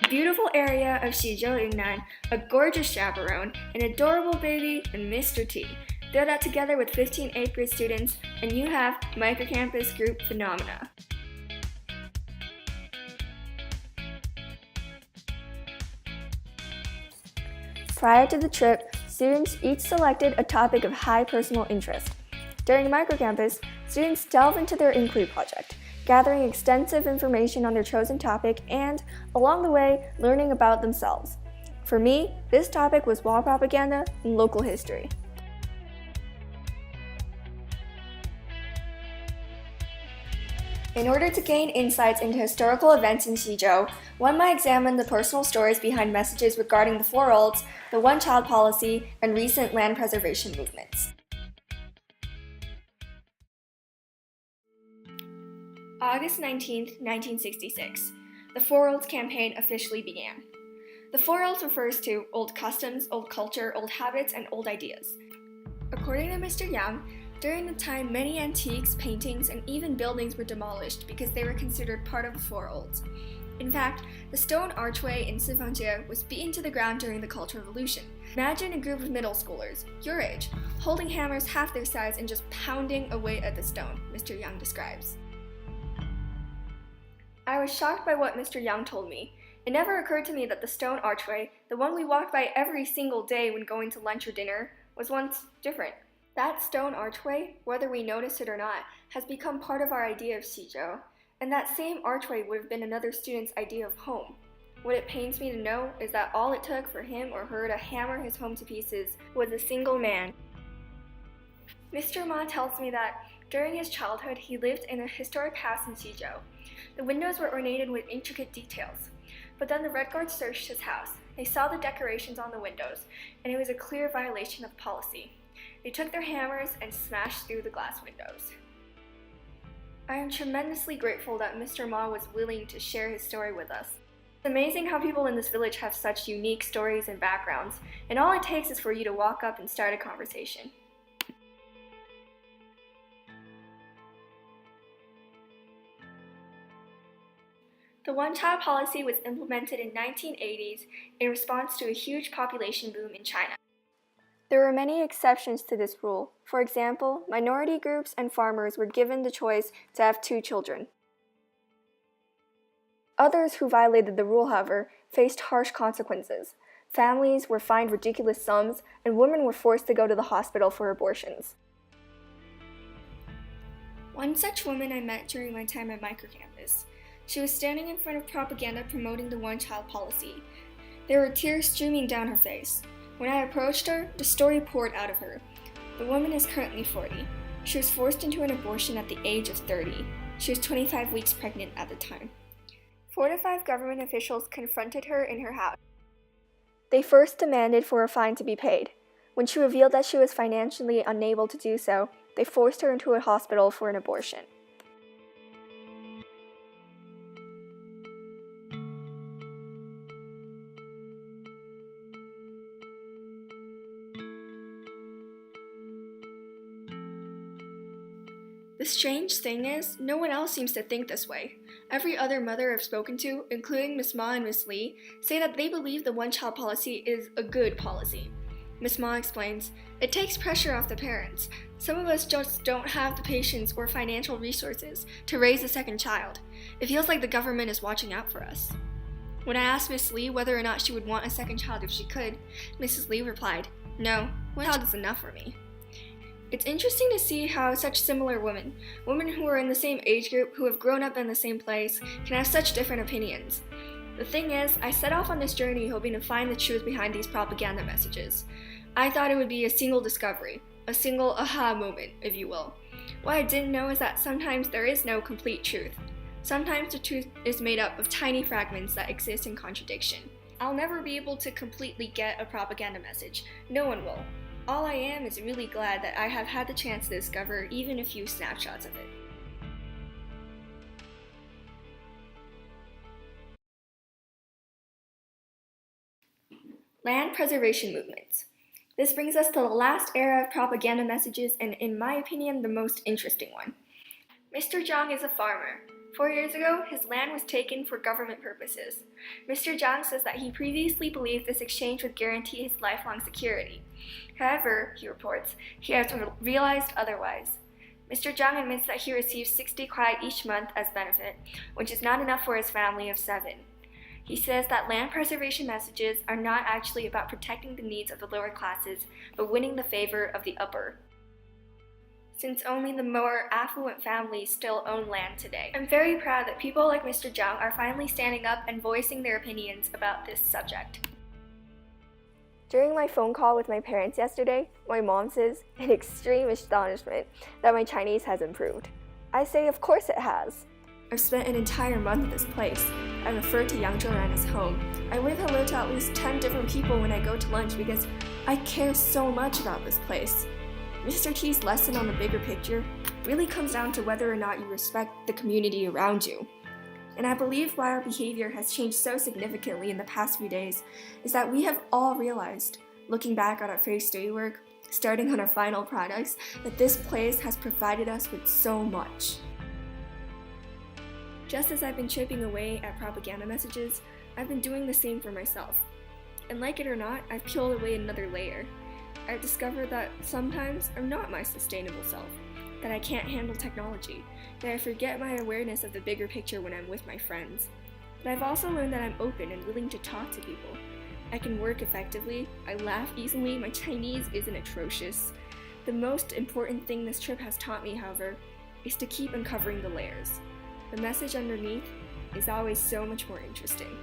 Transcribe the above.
Beautiful area of Xizhou, Yunnan, a gorgeous chaperone, an adorable baby, and Mr. T. Throw that together with 15 8th grade students, and you have Microcampus group phenomena. Prior to the trip, students each selected a topic of high personal interest. During Microcampus, students delve into their inquiry project, gathering extensive information on their chosen topic and, along the way, learning about themselves. For me, this topic was war propaganda and local history. In order to gain insights into historical events in Xizhou, one might examine the personal stories behind messages regarding the Four Olds, the one-child policy, and recent land preservation movements. August 19, 1966. The Four Olds campaign officially began. The Four Olds refers to old customs, old culture, old habits, and old ideas. According to Mr. Yang, during the time, many antiques, paintings, and even buildings were demolished because they were considered part of the Four Olds. In fact, the stone archway in Sifangjie was beaten to the ground during the Cultural Revolution. Imagine a group of middle schoolers, your age, holding hammers half their size and just pounding away at the stone, Mr. Yang describes. I was shocked by what Mr. Yang told me. It never occurred to me that the stone archway, the one we walked by every single day when going to lunch or dinner, was once different. That stone archway, whether we notice it or not, has become part of our idea of Xizhou, and that same archway would have been another student's idea of home. What it pains me to know is that all it took for him or her to hammer his home to pieces was a single man. Mr. Ma tells me that during his childhood he lived in a historic house in Xizhou. The windows were ornated with intricate details, but then the Red Guards searched his house. They saw the decorations on the windows, and it was a clear violation of policy. They took their hammers and smashed through the glass windows. I am tremendously grateful that Mr. Ma was willing to share his story with us. It's amazing how people in this village have such unique stories and backgrounds, and all it takes is for you to walk up and start a conversation. The one-child policy was implemented in 1980s in response to a huge population boom in China. There were many exceptions to this rule. For example, minority groups and farmers were given the choice to have 2 children. Others who violated the rule, however, faced harsh consequences. Families were fined ridiculous sums, and women were forced to go to the hospital for abortions. One such woman I met during my time at Microcampus. She was standing in front of propaganda promoting the one-child policy. There were tears streaming down her face. When I approached her, the story poured out of her. The woman is currently 40. She was forced into an abortion at the age of 30. She was 25 weeks pregnant at the time. 4 to 5 government officials confronted her in her house. They first demanded for a fine to be paid. When she revealed that she was financially unable to do so, they forced her into a hospital for an abortion. The strange thing is, no one else seems to think this way. Every other mother I've spoken to, including Miss Ma and Miss Lee, say that they believe the one-child policy is a good policy. Miss Ma explains, it takes pressure off the parents. Some of us just don't have the patience or financial resources to raise a second child. It feels like the government is watching out for us. When I asked Miss Lee whether or not she would want a second child if she could, Mrs. Lee replied, no, one child is enough for me. It's interesting to see how such similar women who are in the same age group, who have grown up in the same place, can have such different opinions. The thing is, I set off on this journey hoping to find the truth behind these propaganda messages. I thought it would be a single discovery, a single aha moment, if you will. What I didn't know is that sometimes there is no complete truth. Sometimes the truth is made up of tiny fragments that exist in contradiction. I'll never be able to completely get a propaganda message. No one will. All I am is really glad that I have had the chance to discover even a few snapshots of it. Land preservation movements. This brings us to the last era of propaganda messages and, in my opinion, the most interesting one. Mr. Zhang is a farmer. 4 years ago, his land was taken for government purposes. Mr. Zhang says that he previously believed this exchange would guarantee his lifelong security. However, he reports, he has realized otherwise. Mr. Zhang admits that he receives 60 kwai each month as benefit, which is not enough for his family of 7. He says that land preservation messages are not actually about protecting the needs of the lower classes, but winning the favor of the upper, since only the more affluent families still own land today. I'm very proud that people like Mr. Zhang are finally standing up and voicing their opinions about this subject. During my phone call with my parents yesterday, my mom says, in extreme astonishment, that my Chinese has improved. I say, of course it has. I've spent an entire month at this place. I refer to Yangzhouran as home. I wave hello to at least 10 different people when I go to lunch because I care so much about this place. Mr. T's lesson on the bigger picture really comes down to whether or not you respect the community around you. And I believe why our behavior has changed so significantly in the past few days is that we have all realized, looking back on our first day work, starting on our final products, that this place has provided us with so much. Just as I've been chipping away at propaganda messages, I've been doing the same for myself. And like it or not, I've peeled away another layer. I've discovered that sometimes I'm not my sustainable self, that I can't handle technology, that I forget my awareness of the bigger picture when I'm with my friends. But I've also learned that I'm open and willing to talk to people. I can work effectively, I laugh easily, my Chinese isn't atrocious. The most important thing this trip has taught me, however, is to keep uncovering the layers. The message underneath is always so much more interesting.